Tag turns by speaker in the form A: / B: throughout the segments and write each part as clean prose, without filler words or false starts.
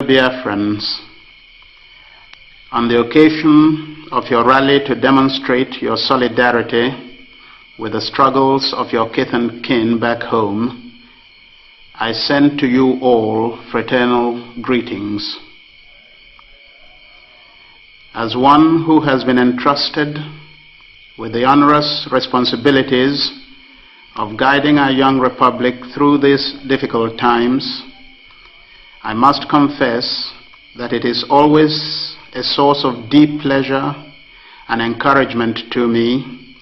A: Biafrans, on the occasion of your rally to demonstrate your solidarity with the struggles of your kith and kin back home, I send to you all fraternal greetings. As one who has been entrusted with the onerous responsibilities of guiding our young republic through these difficult times, I must confess that it is always a source of deep pleasure and encouragement to me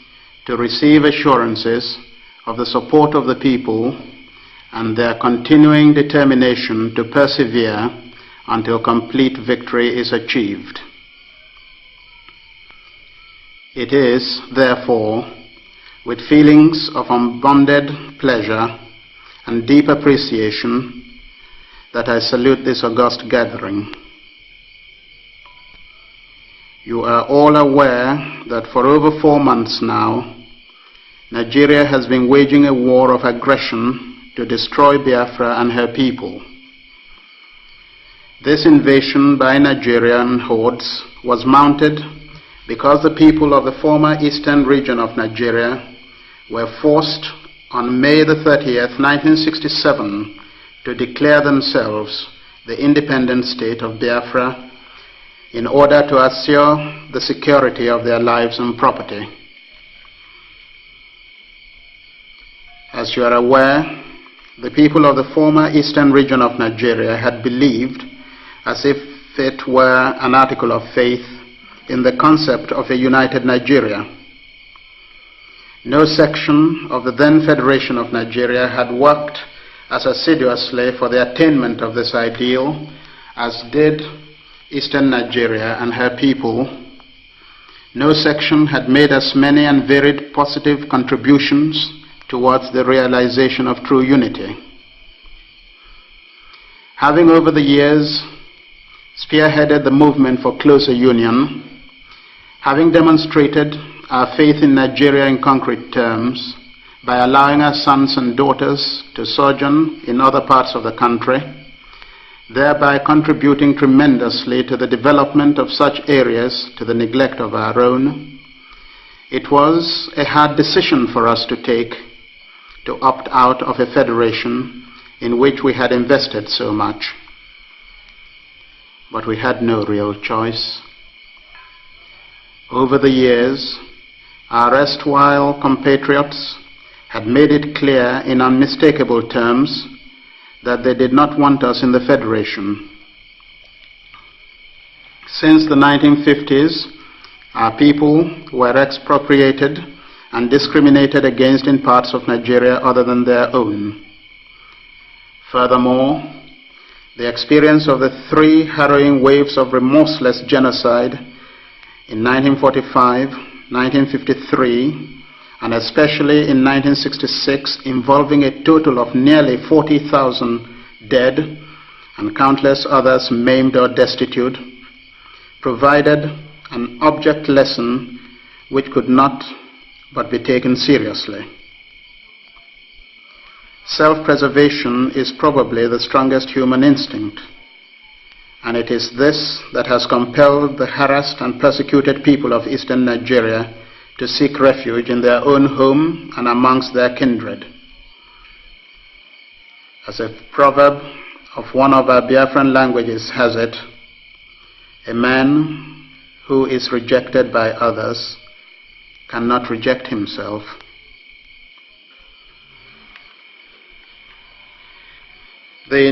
A: to receive assurances of the support of the people and their continuing determination to persevere until complete victory is achieved. It is, therefore, with feelings of unbounded pleasure and deep appreciation that I salute this august gathering. You are all aware that for over 4 months now, Nigeria has been waging a war of aggression to destroy Biafra and her people. This invasion by Nigerian hordes was mounted because the people of the former eastern region of Nigeria were forced on May the 30th, 1967, to declare themselves the independent state of Biafra in order to assure the security of their lives and property. As you are aware, the people of the former eastern region of Nigeria had believed, as if it were an article of faith, in the concept of a united Nigeria. No section of the then Federation of Nigeria had worked as assiduously for the attainment of this ideal as did Eastern Nigeria and her people. No section had made as many and varied positive contributions towards the realization of true unity. Having over the years spearheaded the movement for closer union, having demonstrated our faith in Nigeria in concrete terms by allowing our sons and daughters to sojourn in other parts of the country, thereby contributing tremendously to the development of such areas to the neglect of our own, it was a hard decision for us to take to opt out of a federation in which we had invested so much. But we had no real choice. Over the years, our erstwhile compatriots had made it clear in unmistakable terms that they did not want us in the Federation. Since the 1950s, our people were expropriated and discriminated against in parts of Nigeria other than their own. Furthermore, the experience of the 3 harrowing waves of remorseless genocide in 1945, 1953, and especially in 1966, involving a total of nearly 40,000 dead and countless others maimed or destitute, provided an object lesson which could not but be taken seriously. Self-preservation is probably the strongest human instinct, and it is this that has compelled the harassed and persecuted people of eastern Nigeria to seek refuge in their own home and amongst their kindred. As a proverb of one of our Biafran languages has it, a man who is rejected by others cannot reject himself. The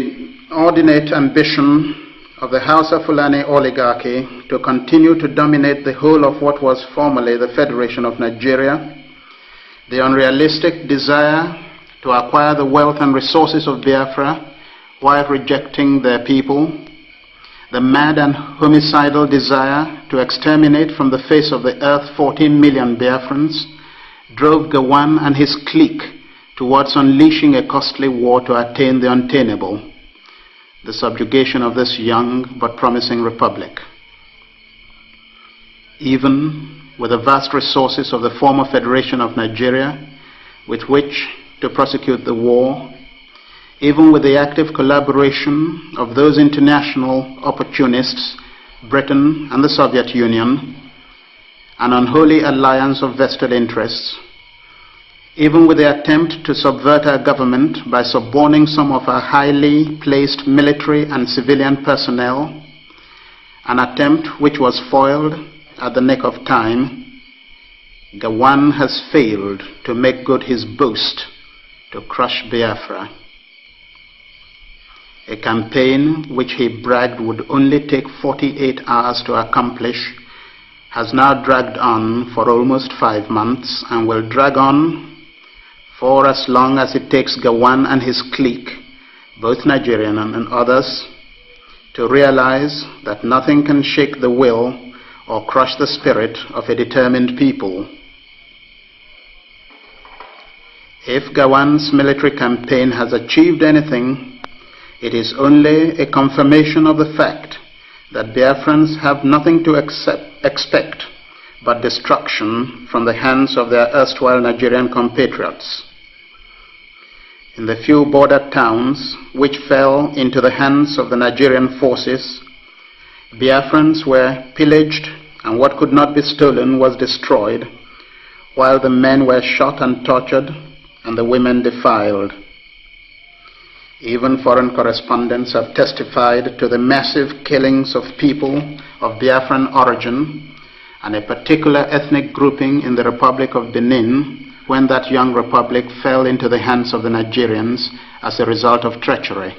A: inordinate ambition of the Hausa Fulani oligarchy to continue to dominate the whole of what was formerly the Federation of Nigeria, the unrealistic desire to acquire the wealth and resources of Biafra while rejecting their people, the mad and homicidal desire to exterminate from the face of the earth 14 million Biafrans, drove Gawan and his clique towards unleashing a costly war to attain the unattainable, the subjugation of this young but promising republic. Even with the vast resources of the former Federation of Nigeria with which to prosecute the war, even with the active collaboration of those international opportunists, Britain and the Soviet Union, an unholy alliance of vested interests, even with the attempt to subvert our government by suborning some of our highly placed military and civilian personnel, an attempt which was foiled at the nick of time, Gowon has failed to make good his boast to crush Biafra. A campaign which he bragged would only take 48 hours to accomplish has now dragged on for almost 5 months and will drag on for as long as it takes Gowon and his clique, both Nigerian and others, to realize that nothing can shake the will or crush the spirit of a determined people. If Gowon's military campaign has achieved anything, it is only a confirmation of the fact that Biafrans have nothing to expect but destruction from the hands of their erstwhile Nigerian compatriots. In the few border towns which fell into the hands of the Nigerian forces, Biafrans were pillaged and what could not be stolen was destroyed, while the men were shot and tortured and the women defiled. Even foreign correspondents have testified to the massive killings of people of Biafran origin and a particular ethnic grouping in the Republic of Benin when that young republic fell into the hands of the Nigerians as a result of treachery.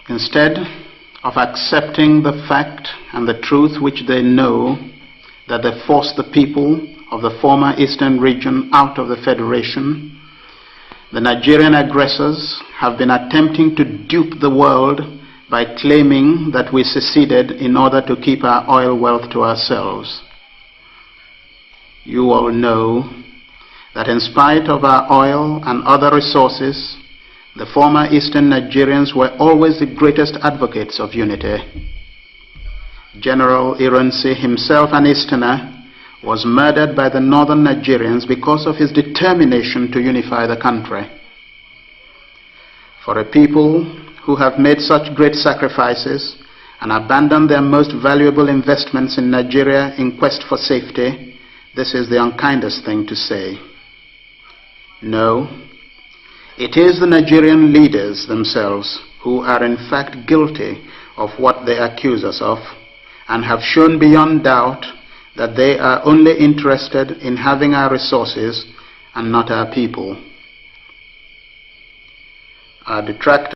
A: Instead of accepting the fact and the truth which they know, that they forced the people of the former eastern region out of the Federation, the Nigerian aggressors have been attempting to dupe the world by claiming that we seceded in order to keep our oil wealth to ourselves. You all know that in spite of our oil and other resources, the former eastern Nigerians were always the greatest advocates of unity. General Ironsi, himself an Easterner, was murdered by the northern Nigerians because of his determination to unify the country. For a people who have made such great sacrifices and abandoned their most valuable investments in Nigeria in quest for safety, this is the unkindest thing to say. No, it is the Nigerian leaders themselves who are in fact guilty of what they accuse us of and have shown beyond doubt that they are only interested in having our resources and not our people. Our detractors